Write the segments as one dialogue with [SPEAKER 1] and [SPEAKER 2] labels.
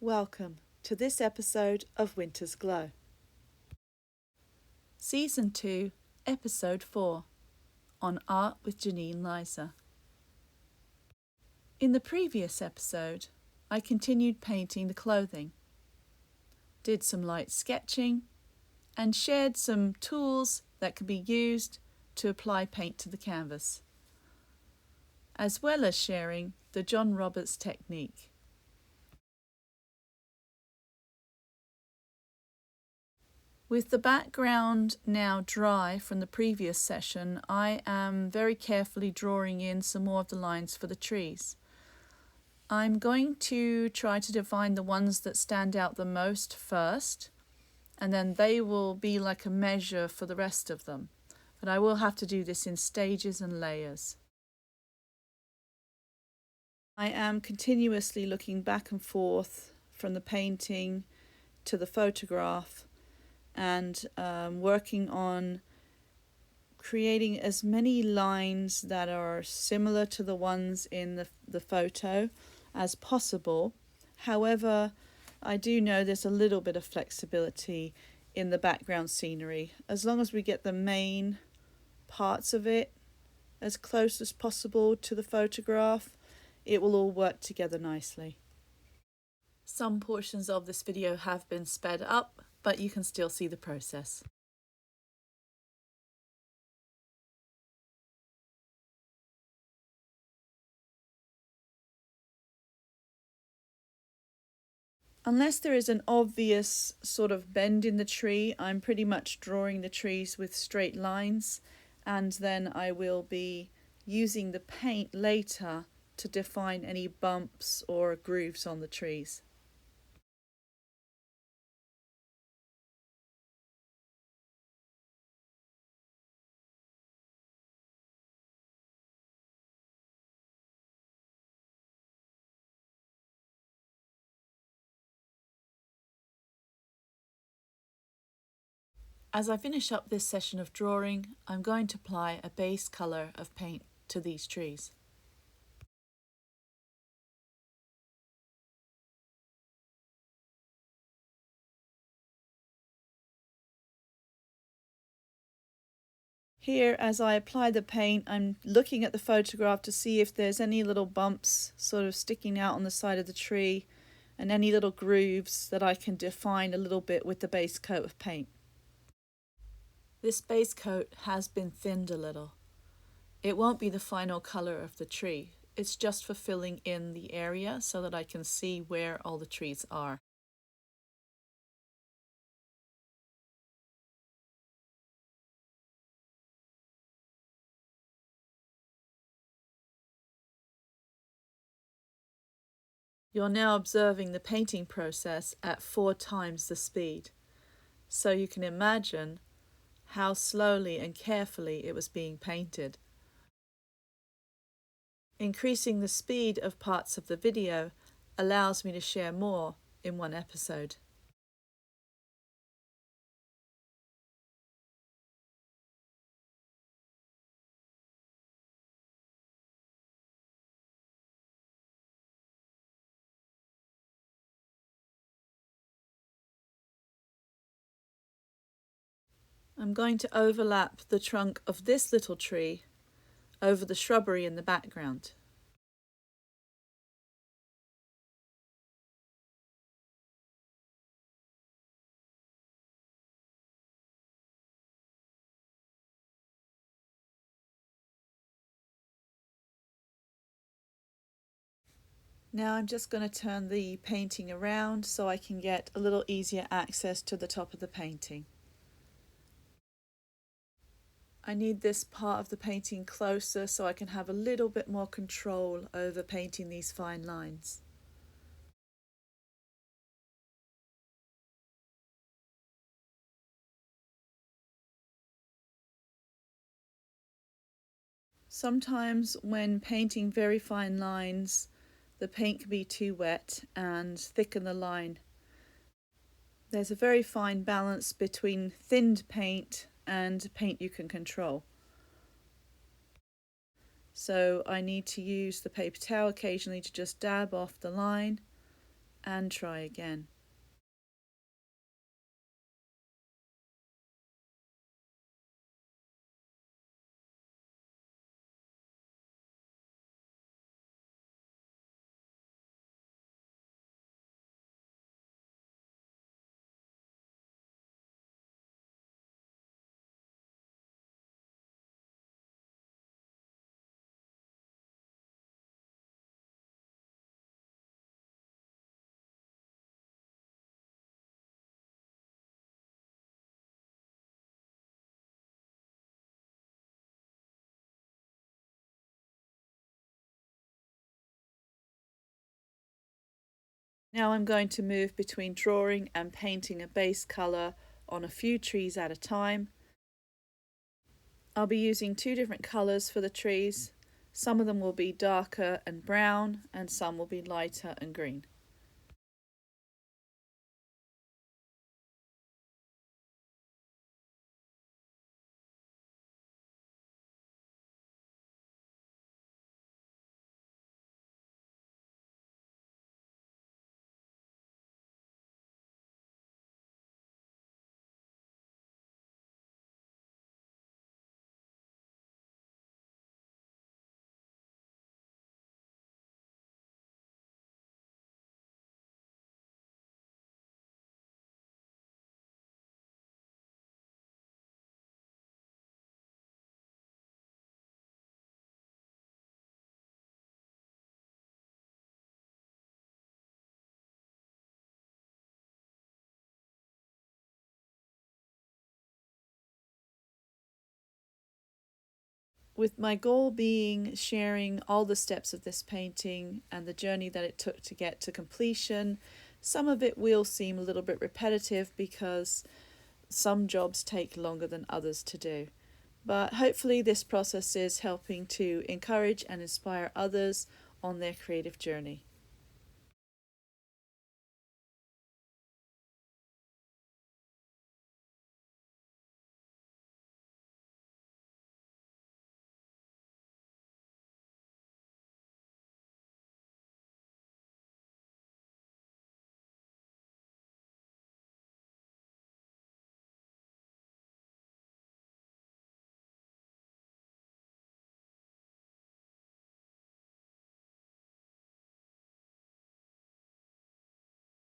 [SPEAKER 1] Welcome to this episode of Winter's Glow. Season 2, Episode 4, on Art with Janine Liza. In the previous episode, I continued painting the clothing, did some light sketching, and shared some tools that can be used to apply paint to the canvas, as well as sharing the John Roberts technique. With the background now dry from the previous session, I am very carefully drawing in some more of the lines for the trees. I'm going to try to define the ones that stand out the most first, and then they will be like a measure for the rest of them. But I will have to do this in stages and layers. I am continuously looking back and forth from the painting to the photograph and working on creating as many lines that are similar to the ones in the photo as possible. However, I do know there's a little bit of flexibility in the background scenery. As long as we get the main parts of it as close as possible to the photograph, it will all work together nicely. Some portions of this video have been sped up, but you can still see the process. Unless there is an obvious sort of bend in the tree, I'm pretty much drawing the trees with straight lines, and then I will be using the paint later to define any bumps or grooves on the trees. As I finish up this session of drawing, I'm going to apply a base colour of paint to these trees. Here, as I apply the paint, I'm looking at the photograph to see if there's any little bumps sort of sticking out on the side of the tree and any little grooves that I can define a little bit with the base coat of paint. This base coat has been thinned a little. It won't be the final colour of the tree. It's just for filling in the area so that I can see where all the trees are. You're now observing the painting process at 4 times the speed, so you can imagine how slowly and carefully it was being painted. Increasing the speed of parts of the video allows me to share more in one episode. I'm going to overlap the trunk of this little tree over the shrubbery in the background. Now I'm just going to turn the painting around so I can get a little easier access to the top of the painting. I need this part of the painting closer so I can have a little bit more control over painting these fine lines. Sometimes when painting very fine lines, the paint can be too wet and thicken the line. There's a very fine balance between thinned paint and paint you can control. So I need to use the paper towel occasionally to just dab off the line and try again. Now I'm going to move between drawing and painting a base colour on a few trees at a time. I'll be using two different colours for the trees. Some of them will be darker and brown, and some will be lighter and green. With my goal being sharing all the steps of this painting and the journey that it took to get to completion, some of it will seem a little bit repetitive because some jobs take longer than others to do. But hopefully this process is helping to encourage and inspire others on their creative journey.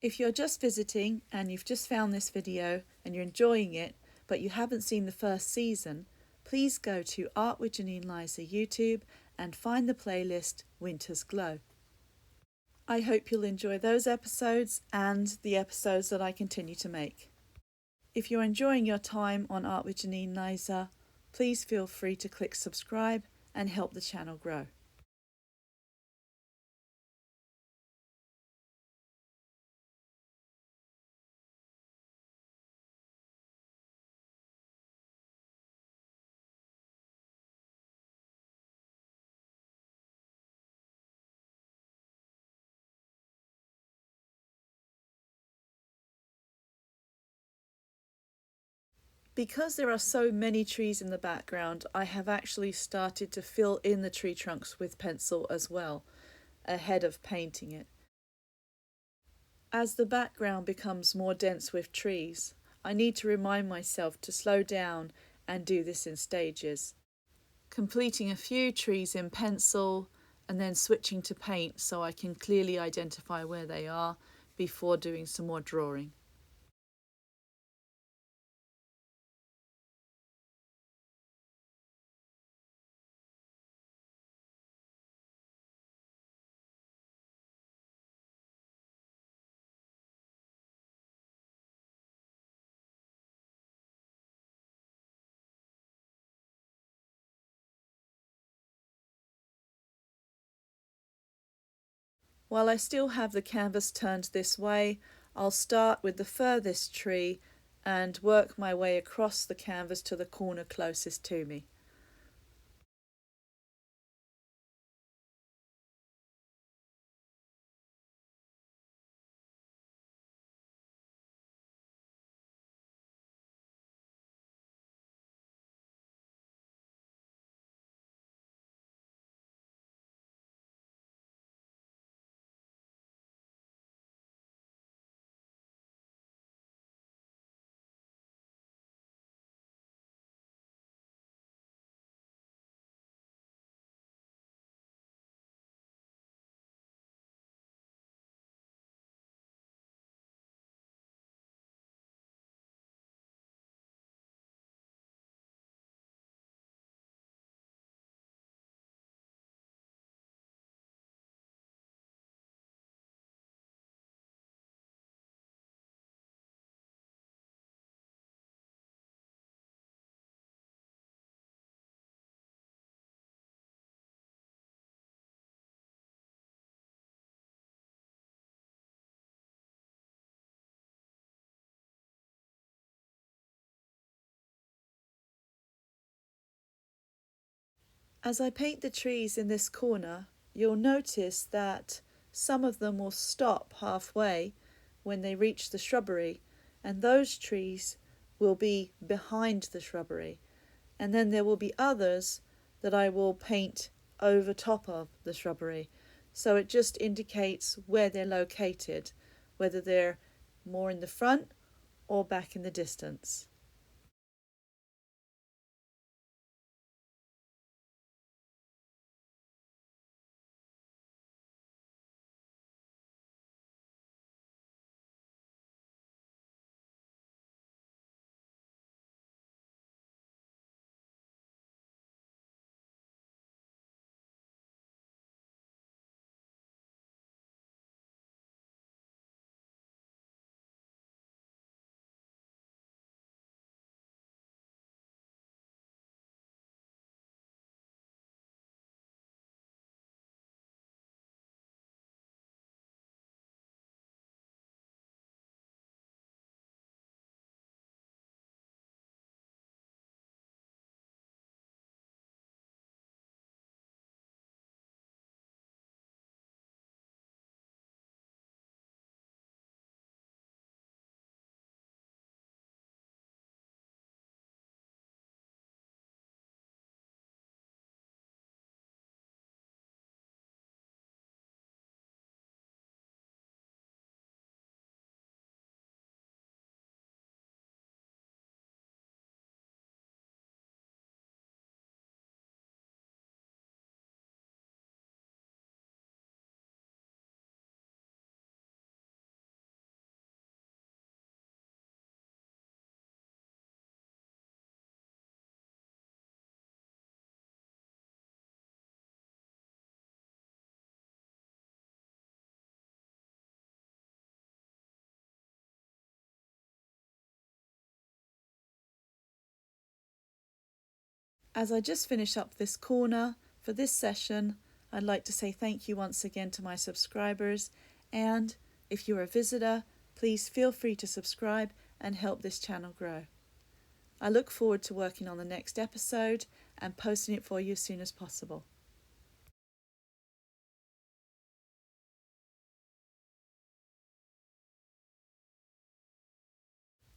[SPEAKER 1] If you're just visiting and you've just found this video and you're enjoying it, but you haven't seen the first season, please go to Art with Janine Liza YouTube and find the playlist Winter's Glow. I hope you'll enjoy those episodes and the episodes that I continue to make. If you're enjoying your time on Art with Janine Liza, please feel free to click subscribe and help the channel grow. Because there are so many trees in the background, I have actually started to fill in the tree trunks with pencil as well, ahead of painting it. As the background becomes more dense with trees, I need to remind myself to slow down and do this in stages, completing a few trees in pencil and then switching to paint so I can clearly identify where they are before doing some more drawing. While I still have the canvas turned this way, I'll start with the furthest tree and work my way across the canvas to the corner closest to me. As I paint the trees in this corner, you'll notice that some of them will stop halfway when they reach the shrubbery, and those trees will be behind the shrubbery. And then there will be others that I will paint over top of the shrubbery. So it just indicates where they're located, whether they're more in the front or back in the distance. As I just finish up this corner for this session, I'd like to say thank you once again to my subscribers, and if you're a visitor, please feel free to subscribe and help this channel grow. I look forward to working on the next episode and posting it for you as soon as possible.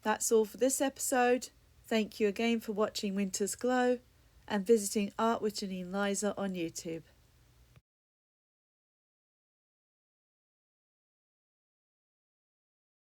[SPEAKER 1] That's all for this episode. Thank you again for watching Winter's Glow and visiting Art with Janine Liza on YouTube.